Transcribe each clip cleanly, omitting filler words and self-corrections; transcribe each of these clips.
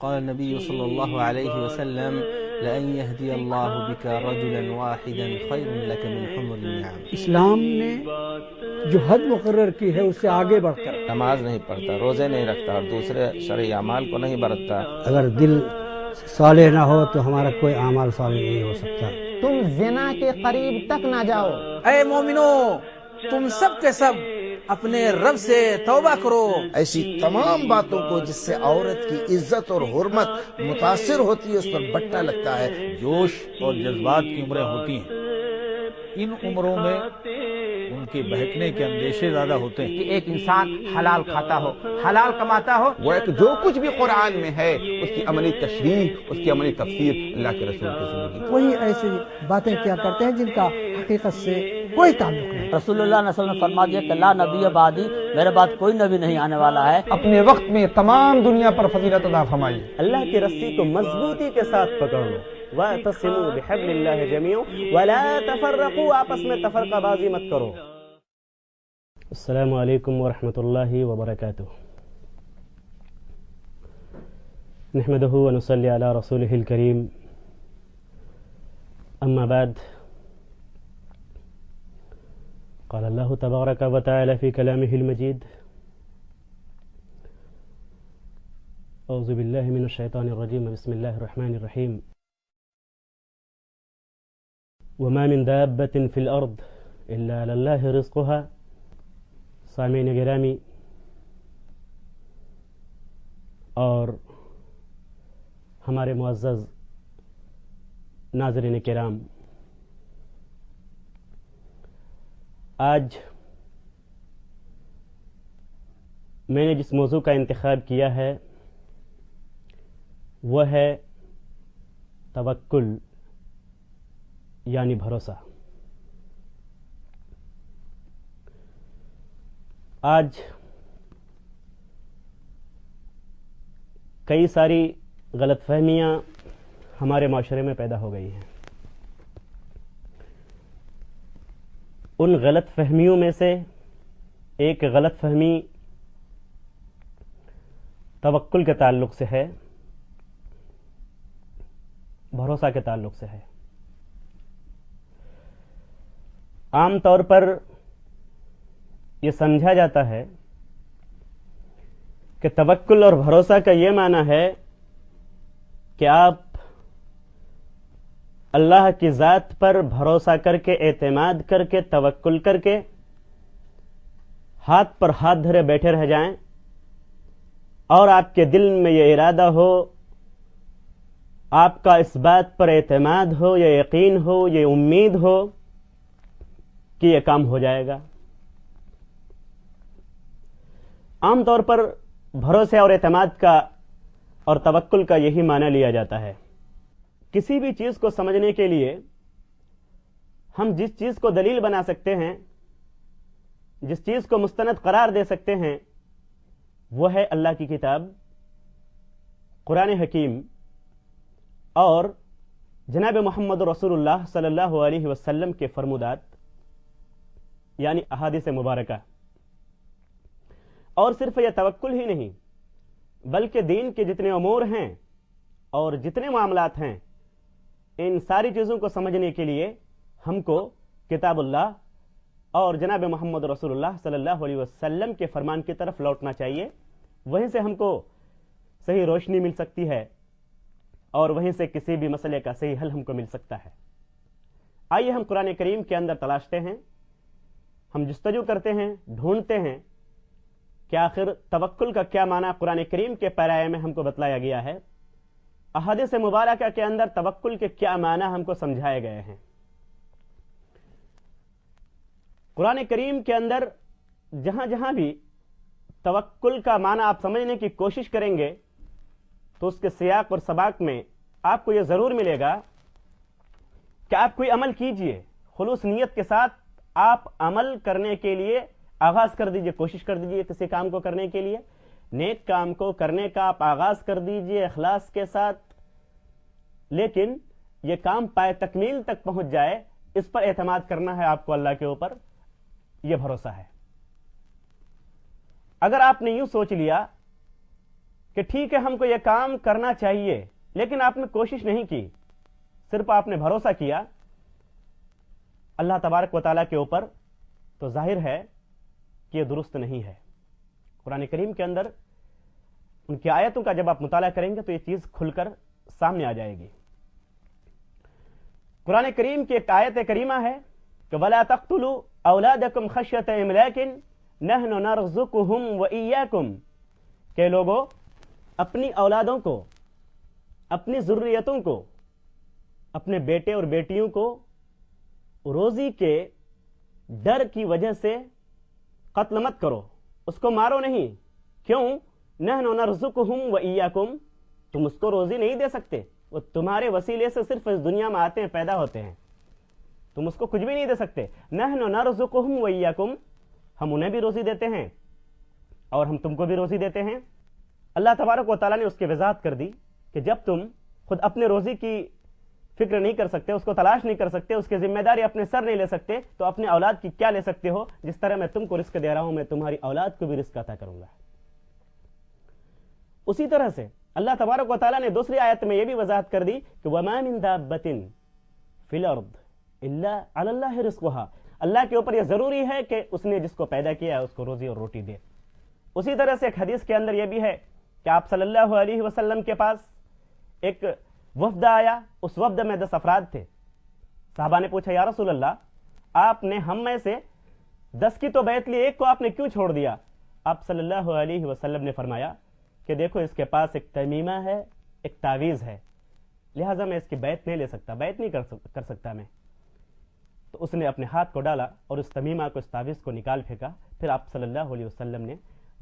قال النبي صلى الله عليه وسلم لأن يهدي الله بك رجلا واحدا خير لك من حمر النعم۔ اسلام نے جو حد مقرر کی ہے اس سے آگے بڑھ کر نماز نہیں پڑھتا، روزے نہیں رکھتا اور دوسرے شرعی اعمال کو نہیں برتتا، اگر دل صالح نہ ہو تو ہمارا کوئی اعمال صالح نہیں ہو سکتا۔ تم زنا کے قریب تک نہ جاؤ۔ اے مومنو، تم سب کے سب اپنے رب سے توبہ کرو۔ ایسی تمام باتوں کو جس سے عورت کی عزت اور حرمت متاثر ہوتی ہے اس پر بٹا لگتا ہے۔ جوش اور جذبات کی عمریں ہوتی ہیں، ان عمروں میں ان کے بہکنے کے اندیشے زیادہ ہوتے ہیں۔ کہ ایک انسان حلال کھاتا ہو، حلال کماتا ہو، وہ ایک جو کچھ بھی قرآن میں ہے اس کی عملی تشریح، اس کی عملی تفسیر اللہ کے رسول کی زندگی۔ وہی ایسی باتیں کیا کرتے ہیں جن کا حقیقت سے کوئی تعلق نہیں۔ رسول اللہ صلی اللہ علیہ وسلم نے فرما دیا کہ لا نبی بعدی، میرے بعد کوئی نبی نہیں آنے والا ہے۔ اپنے وقت میں تمام دنیا پر فضیلت عطا فرمائیے۔ اللہ کی رسی کو مضبوطی کے ساتھ پکڑ لو، وَاعْتَصِمُوا بِحَبْلِ اللَّهِ جَمِيعًا وَلَا تَفَرَّقُوا، آپس میں تفرقہ بازی مت کرو۔ السلام علیکم ورحمۃ اللہ وبرکاتہ۔ نحمده ونصلي على رسوله الكريم، اما بعد، قال الله تبارك وتعالى في كلامه المجيد: أعوذ بالله من الشيطان الرجيم، بسم الله الرحمن الرحيم، وما من دابة في الأرض إلا على الله رزقها۔ سامعین گرامی اور ہمارے معزز ناظرین کرام، آج میں نے جس موضوع کا انتخاب کیا ہے وہ ہے توکل یعنی بھروسہ۔ آج کئی ساری غلط فہمیاں ہمارے معاشرے میں پیدا ہو گئی ہیں۔ ان غلط فہمیوں میں سے ایک غلط فہمی توکل کے تعلق سے ہے، بھروسہ کے تعلق سے ہے۔ عام طور پر یہ سمجھا جاتا ہے کہ توکل اور بھروسہ کا یہ معنی ہے کہ آپ اللہ کی ذات پر بھروسہ کر کے، اعتماد کر کے، توکل کر کے ہاتھ پر ہاتھ دھرے بیٹھے رہ جائیں اور آپ کے دل میں یہ ارادہ ہو، آپ کا اس بات پر اعتماد ہو، یہ یقین ہو، یہ امید ہو کہ یہ کام ہو جائے گا۔ عام طور پر بھروسے اور اعتماد کا اور توکل کا یہی معنی لیا جاتا ہے۔ کسی بھی چیز کو سمجھنے کے لیے ہم جس چیز کو دلیل بنا سکتے ہیں، جس چیز کو مستند قرار دے سکتے ہیں، وہ ہے اللہ کی کتاب، قرآن حکیم اور جناب محمد رسول اللہ صلی اللہ علیہ وسلم کے فرمودات یعنی احادیث مبارکہ۔ اور صرف یہ توکل ہی نہیں بلکہ دین کے جتنے امور ہیں اور جتنے معاملات ہیں، ان ساری چیزوں کو سمجھنے کے لیے ہم کو کتاب اللہ اور جناب محمد رسول اللہ صلی اللہ علیہ وسلم کے فرمان کی طرف لوٹنا چاہیے۔ وہیں سے ہم کو صحیح روشنی مل سکتی ہے اور وہیں سے کسی بھی مسئلے کا صحیح حل ہم کو مل سکتا ہے۔ آئیے ہم قرآن کریم کے اندر تلاشتے ہیں ہم جستجو کرتے ہیں، ڈھونڈتے ہیں کہ آخر توکل کا کیا معنی قرآن کریم کے پیرائے میں ہم کو بتلایا گیا ہے، احادیث مبارکہ کے اندر توکل کے کیا معنی ہم کو سمجھائے گئے ہیں۔ قرآن کریم کے اندر جہاں جہاں بھی توکل کا معنی آپ سمجھنے کی کوشش کریں گے تو اس کے سیاق اور سباق میں آپ کو یہ ضرور ملے گا کہ آپ کوئی عمل کیجئے، خلوص نیت کے ساتھ آپ عمل کرنے کے لیے آغاز کر دیجئے، کوشش کر دیجئے کسی کام کو کرنے کے لیے، نیک کام کو کرنے کا آپ آغاز کر دیجئے اخلاص کے ساتھ، لیکن یہ کام پائے تکمیل تک پہنچ جائے اس پر اعتماد کرنا ہے آپ کو، اللہ کے اوپر یہ بھروسہ ہے۔ اگر آپ نے یوں سوچ لیا کہ ٹھیک ہے ہم کو یہ کام کرنا چاہیے لیکن آپ نے کوشش نہیں کی، صرف آپ نے بھروسہ کیا اللہ تبارک و تعالیٰ کے اوپر، تو ظاہر ہے کہ یہ درست نہیں ہے۔ قرآن کریم کے اندر ان کی آیتوں کا جب آپ مطالعہ کریں گے تو یہ چیز کھل کر سامنے آ جائے گی۔ قرآن کریم کی ایک آیت کریمہ ہے کہ وَلَا تَقْتُلُوا أَوْلَادَكُمْ خَشْيَةَ إِمْلَاقٍ نَحْنُ نَرْزُقُهُمْ وَإِيَّاكُمْ، کہ لوگوں اپنی اولادوں کو، اپنی ذریتوں کو، اپنے بیٹے اور بیٹیوں کو روزی کے ڈر کی وجہ سے قتل مت کرو، اس کو مارو نہیں۔ کیوں؟ نحن نرزقہم وإیاکم، تم اس کو روزی نہیں دے سکتے، وہ تمہارے وسیلے سے صرف اس دنیا میں آتے ہیں، پیدا ہوتے ہیں، تم اس کو کچھ بھی نہیں دے سکتے۔ نحن نرزقہم وإیاکم، ہم انہیں بھی روزی دیتے ہیں اور ہم تم کو بھی روزی دیتے ہیں۔ اللہ تبارک و تعالیٰ نے اس کی وضاحت کر دی کہ جب تم خود اپنے روزی کی فکر نہیں کر سکتے، اس کو تلاش نہیں کر سکتے، اس کی ذمہ داری اپنے سر نہیں لے سکتے، تو اپنے اولاد کی کیا لے سکتے ہو؟ جس طرح میں تم کو رزق دے رہا ہوں میں تمہاری اولاد کو بھی رزق عطا کروں گا۔ اسی طرح سے اللہ تبارک و تعالیٰ نے دوسری آیت میں یہ بھی وضاحت کر دی کہ وَمَا مِن دَابَّةٍ فِي الْأَرْضِ إِلَّا عَلَى اللَّهِ رِزْقُهَا، اللہ کے اوپر یہ ضروری ہے کہ اس نے جس کو پیدا کیا ہے اس کو روزی اور روٹی دے۔ اسی طرح سے ایک حدیث کے اندر یہ بھی ہے کہ آپ صلی اللہ علیہ وسلم کے پاس ایک وفد آیا، اس وفد میں 10 افراد تھے۔ صحابہ نے پوچھا یا رسول اللہ، آپ نے ہم میں سے 10 کی تو بیعت لی، ایک کو آپ نے کیوں چھوڑ دیا؟ آپ صلی اللہ علیہ وسلم نے فرمایا کہ دیکھو اس کے پاس ایک تمیمہ ہے، ایک تعویذ ہے، لہٰذا میں اس کی بیعت نہیں لے سکتا، بیعت نہیں کر سکتا میں۔ تو اس نے اپنے ہاتھ کو ڈالا اور اس تمیمہ کو، اس تعویذ کو نکال پھینکا۔ پھر آپ صلی اللہ علیہ وسلم نے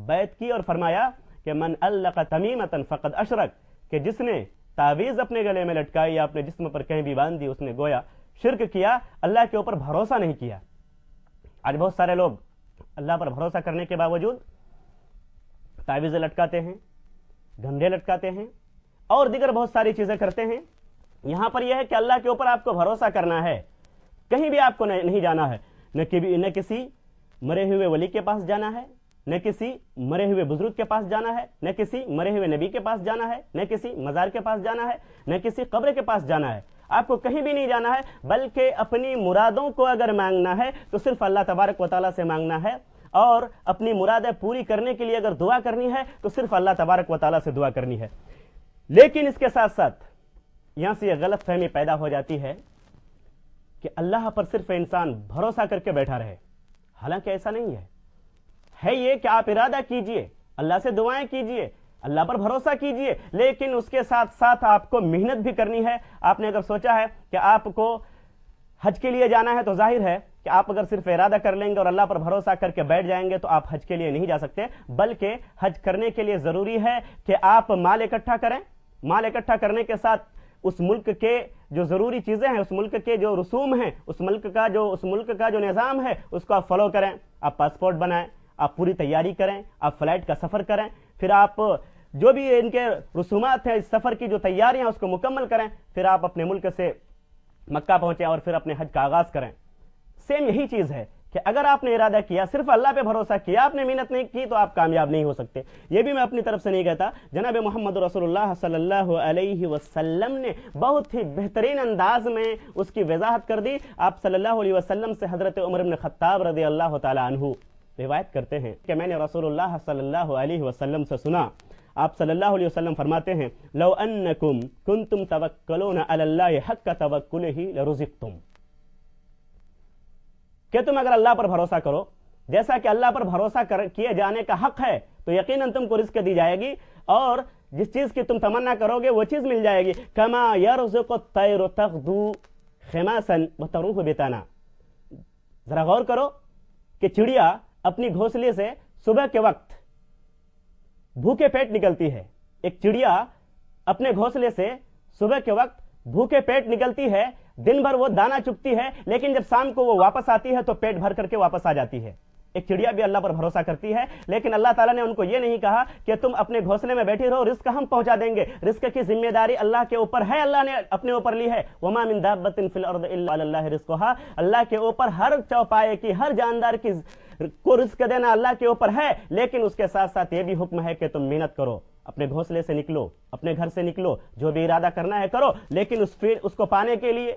بیعت کی اور فرمایا کہ من علق تمیمۃ فقد اشرک، کہ جس نے تعویذ اپنے گلے میں لٹکائی یا اپنے جسم پر کہیں بھی باندھ دی، اس نے گویا شرک کیا، اللہ کے اوپر بھروسہ نہیں کیا۔ آج بہت سارے لوگ اللہ پر بھروسہ کرنے کے باوجود تعویذیں لٹکاتے ہیں، گھنڈے لٹکاتے ہیں اور دیگر بہت ساری چیزیں کرتے ہیں۔ یہاں پر یہ ہے کہ اللہ کے اوپر آپ کو بھروسہ کرنا ہے، کہیں بھی آپ کو نہیں جانا ہے، نہ کسی مرے ہوئے ولی کے پاس جانا ہے، نہ کسی مرے ہوئے بزرگ کے پاس جانا ہے، نہ کسی مرے ہوئے نبی کے پاس جانا ہے، نہ کسی مزار کے پاس جانا ہے، نہ کسی قبر کے پاس جانا ہے۔ آپ کو کہیں بھی نہیں جانا ہے، بلکہ اپنی مرادوں کو اگر مانگنا ہے تو صرف اللہ تبارک و تعالیٰ سے مانگنا ہے، اور اپنی مرادیں پوری کرنے کے لیے اگر دعا کرنی ہے تو صرف اللہ تبارک و تعالیٰ سے دعا کرنی ہے۔ لیکن اس کے ساتھ ساتھ یہاں سے یہ غلط فہمی پیدا ہو جاتی ہے کہ اللہ پر صرف انسان بھروسہ کر کے بیٹھا رہے، حالانکہ ایسا نہیں ہے یہ کہ آپ ارادہ کیجئے، اللہ سے دعائیں کیجئے، اللہ پر بھروسہ کیجئے، لیکن اس کے ساتھ ساتھ آپ کو محنت بھی کرنی ہے۔ آپ نے اگر سوچا ہے کہ آپ کو حج کے لیے جانا ہے تو ظاہر ہے کہ آپ اگر صرف ارادہ کر لیں گے اور اللہ پر بھروسہ کر کے بیٹھ جائیں گے تو آپ حج کے لیے نہیں جا سکتے، بلکہ حج کرنے کے لیے ضروری ہے کہ آپ مال اکٹھا کریں۔ مال اکٹھا کرنے کے ساتھ اس ملک کے جو ضروری چیزیں ہیں، اس ملک کے جو رسوم ہیں، اس ملک کا جو نظام ہے اس کو آپ فالو کریں۔ آپ پاسپورٹ بنائیں، آپ پوری تیاری کریں، آپ فلائٹ کا سفر کریں، پھر آپ جو بھی ان کے رسومات ہیں اس سفر کی جو تیاریاں اس کو مکمل کریں، پھر آپ اپنے ملک سے مکہ پہنچیں اور پھر اپنے حج کا آغاز کریں۔ سیم یہی چیز ہے کہ اگر آپ نے ارادہ کیا، صرف اللہ پہ بھروسہ کیا، آپ نے محنت نہیں کی تو آپ کامیاب نہیں ہو سکتے۔ یہ بھی میں اپنی طرف سے نہیں کہتا، جناب محمد رسول اللہ صلی اللہ علیہ وسلم نے بہت ہی بہترین انداز میں اس کی وضاحت کر دی۔ آپ صلی اللہ علیہ وسلم سے حضرت عمر بن خطاب رضی اللہ تعالی عنہ روایت کرتے ہیں کہ میں نے رسول اللہ صلی اللہ علیہ وسلم سے سنا، آپ صلی اللہ علیہ وسلم فرماتے ہیں لو انکم کنتم توکلون علی اللہ حق توکلہ لرزقتم، کہ تم اگر اللہ پر بھروسہ کرو، جیسا کہ اللہ پر بھروسہ کیے جانے کا حق ہے، تو یقیناً تم کو رزق دی جائے گی، اور جس چیز کی تم تمنا کرو گے وہ چیز مل جائے گی۔ کما یرزق الطیر تغدو خماسا وتروح بطانا۔ ذرا غور کرو کہ چڑیا اپنی گھونسلے سے صبح کے وقت بھوکے پیٹ نکلتی ہے، ایک چڑیا اپنے گھونسلے سے صبح کے وقت بھوکے پیٹ نکلتی ہے، دن بھر وہ دانا چگتی ہے، لیکن جب شام کو وہ واپس آتی ہے تو پیٹ بھر کر کے واپس آ جاتی ہے۔ ایک چڑیا بھی اللہ پر بھروسہ کرتی ہے، لیکن اللہ تعالیٰ نے ان کو یہ نہیں کہا کہ تم اپنے گھونسلے میں بیٹھی رہو، رزق ہم پہنچا دیں گے۔ رزق کی ذمہ داری اللہ کے اوپر ہے، اللہ نے اپنے اوپر لی ہے۔ وما من دابۃ فی الارض الا علی اللہ رزقها، اللہ کے اوپر ہر چوپائے کی، ہر جاندار کی کو رزق دینا اللہ کے اوپر ہے، لیکن اس کے ساتھ ساتھ یہ بھی حکم ہے کہ تم محنت کرو، اپنے گھونسلے سے نکلو، اپنے گھر سے نکلو، جو بھی ارادہ کرنا ہے کرو، لیکن اس کو پانے کے لیے،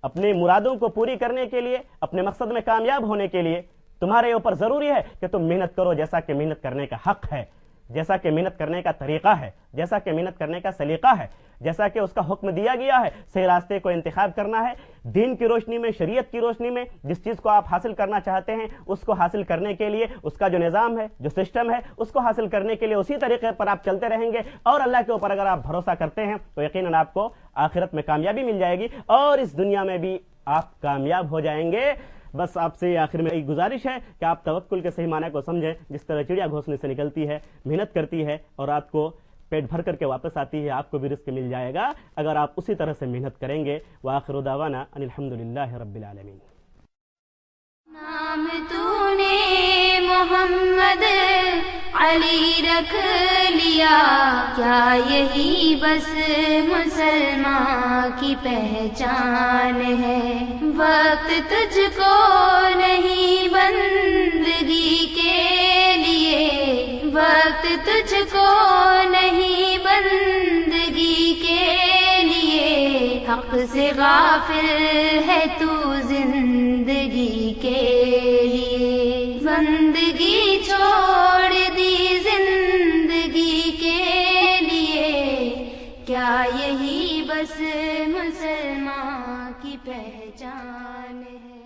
اپنے مرادوں کو پوری کرنے کے لیے، اپنے مقصد میں کامیاب ہونے کے لیے تمہارے اوپر ضروری ہے کہ تم محنت کرو، جیسا کہ محنت کرنے کا حق ہے، جیسا کہ محنت کرنے کا طریقہ ہے، جیسا کہ محنت کرنے کا سلیقہ ہے، جیسا کہ اس کا حکم دیا گیا ہے۔ صحیح راستے کو انتخاب کرنا ہے، دین کی روشنی میں، شریعت کی روشنی میں جس چیز کو آپ حاصل کرنا چاہتے ہیں اس کو حاصل کرنے کے لیے اس کا جو نظام ہے، جو سسٹم ہے، اس کو حاصل کرنے کے لیے اسی طریقے پر آپ چلتے رہیں گے، اور اللہ کے اوپر اگر آپ بھروسہ کرتے ہیں تو یقیناً آپ کو آخرت میں کامیابی مل جائے گی، اور اس دنیا میں بھی آپ کامیاب ہو جائیں گے۔ بس آپ سے آخر میں ایک گزارش ہے کہ آپ توکل کے صحیح معنی کو سمجھیں، جس طرح چڑیا گھونسلے سے نکلتی ہے، محنت کرتی ہے اور رات کو پیٹ بھر کر کے واپس آتی ہے، آپ کو بھی رزق مل جائے گا اگر آپ اسی طرح سے محنت کریں گے۔ وآخر دعوانا ان الحمدللہ رب العالمین۔ نام تو نے محمد علی رکھ لیا، کیا یہی بس مسلمان کی پہچان ہے؟ وقت تجھ کو نہیں بندگی کے لیے، وقت تجھ کو نہیں بندگی کے لیے، حق سے غافل ہے تو زندگی کے لیے، بندگی چھوڑ دی زندگی کے لیے، کیا یہی بس مسلمان کی پہچان؟